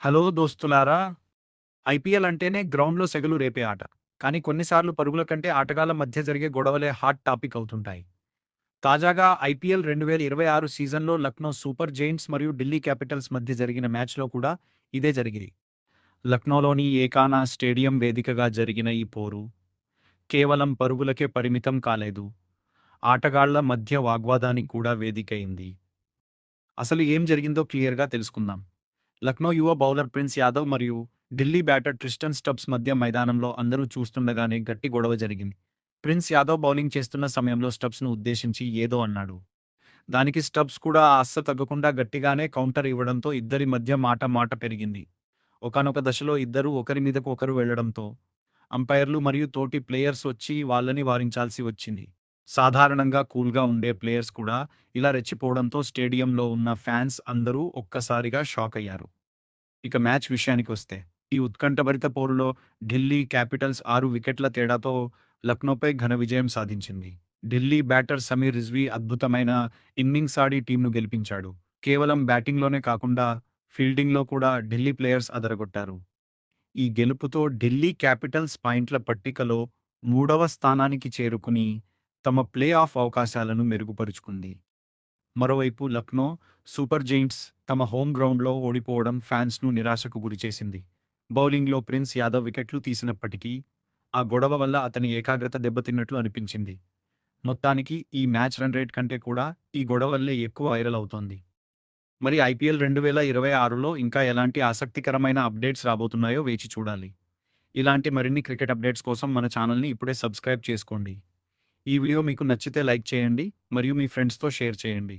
Hello దోస్తులారా! IPL అంటేనే గ్రౌండ్‌లో సెగలు రేపే ఆట. కానీ కొన్నిసార్లు పరుగుల కంటే ఆటగాళ్ల మధ్య జరిగే గొడవలే హాట్ టాపిక్ అవుతుంటాయి. తాజాగా ఐపీఎల్ 2026 సీజన్‌లో లక్నో సూపర్ జెయింట్స్ మరియు ఢిల్లీ క్యాపిటల్స్ మధ్య జరిగిన మ్యాచ్‌లో కూడా ఇదే జరిగింది. లక్నోలోని ఏకానా స్టేడియం వేదికగా జరిగిన ఈ పోరు కేవలం పరుగులకే పరిమితం కాలేదు. ఆటగాళ్ల మధ్య వాగ్వాదానికి కూడా వేదికైంది. అసలు ఏం జరిగిందో క్లియర్‌గా తెలుసుకుందాం. లక్నో యువ బౌలర్ ప్రిన్స్ యాదవ్ మరియు ఢిల్లీ బ్యాటర్ ట్రిస్టన్ స్టబ్స్ మధ్య మైదానంలో అందరూ చూస్తుండగానే గట్టి గొడవ జరిగింది. ప్రిన్స్ యాదవ్ బౌలింగ్ చేస్తున్న సమయంలో స్టబ్స్ను ఉద్దేశించి ఏదో అన్నాడు. దానికి స్టబ్స్ కూడా అస్స తగ్గకుండా గట్టిగానే కౌంటర్ ఇవ్వడంతో ఇద్దరి మధ్య మాట మాట పెరిగింది. ఒకానొక దశలో ఇద్దరూ ఒకరి మీదకు ఒకరు వెళ్లడంతో అంపైర్లు మరియు తోటి ప్లేయర్స్ వచ్చి వాళ్ళని వారించాల్సి వచ్చింది. సాధారణంగా కూల్‌గా ఉండే ప్లేయర్స్ కూడా ఇలా రెచ్చిపోవడంతో స్టేడియంలో ఉన్న ఫ్యాన్స్ అందరూ ఒక్కసారిగా షాకయ్యారు. ఇక మ్యాచ్ విషయానికొస్తే, ఈ ఉత్కంఠభరిత పోరులో ఢిల్లీ క్యాపిటల్స్ 6 వికెట్ల తేడాతో లక్నోపై ఘన విజయం సాధించింది. ఢిల్లీ బ్యాటర్ సమీర్ రిజ్వీ అద్భుతమైన ఇన్నింగ్స్ ఆడి టీంను గెలిపించాడు. కేవలం బ్యాటింగ్‌లోనే కాకుండా ఫీల్డింగ్‌లో కూడా ఢిల్లీ ప్లేయర్స్ అదరగొట్టారు. ఈ గెలుపుతో ఢిల్లీ క్యాపిటల్స్ పాయింట్ల పట్టికలో 3వ స్థానానికి చేరుకుని తమ ప్లే ఆఫ్ అవకాశాలను మెరుగుపరుచుకుంది. మరోవైపు లక్నో సూపర్ జెయింట్స్ తమ హోమ్ గ్రౌండ్‌లో ఓడిపోవడం ఫ్యాన్స్‌ను నిరాశకు గురిచేసింది. బౌలింగ్‌లో ప్రిన్స్ యాదవ్ వికెట్లు తీసినప్పటికీ ఆ గొడవ వల్ల అతని ఏకాగ్రత దెబ్బతిన్నట్లు అనిపించింది. మొత్తానికి ఈ మ్యాచ్ రన్ రేట్ కంటే కూడా ఈ గొడవ వల్లే ఎక్కువ వైరల్ అవుతోంది. మరి ఐపీఎల్ 2026లో ఇంకా ఎలాంటి ఆసక్తికరమైన అప్డేట్స్ రాబోతున్నాయో వేచి చూడాలి. ఇలాంటి మరిన్ని క్రికెట్ అప్డేట్స్ కోసం మన ఛానల్‌ని ఇప్పుడే సబ్స్క్రైబ్ చేసుకోండి. ఈ వీడియో మీకు నచ్చితే లైక్ చేయండి మరియు మీ ఫ్రెండ్స్‌తో షేర్ చేయండి.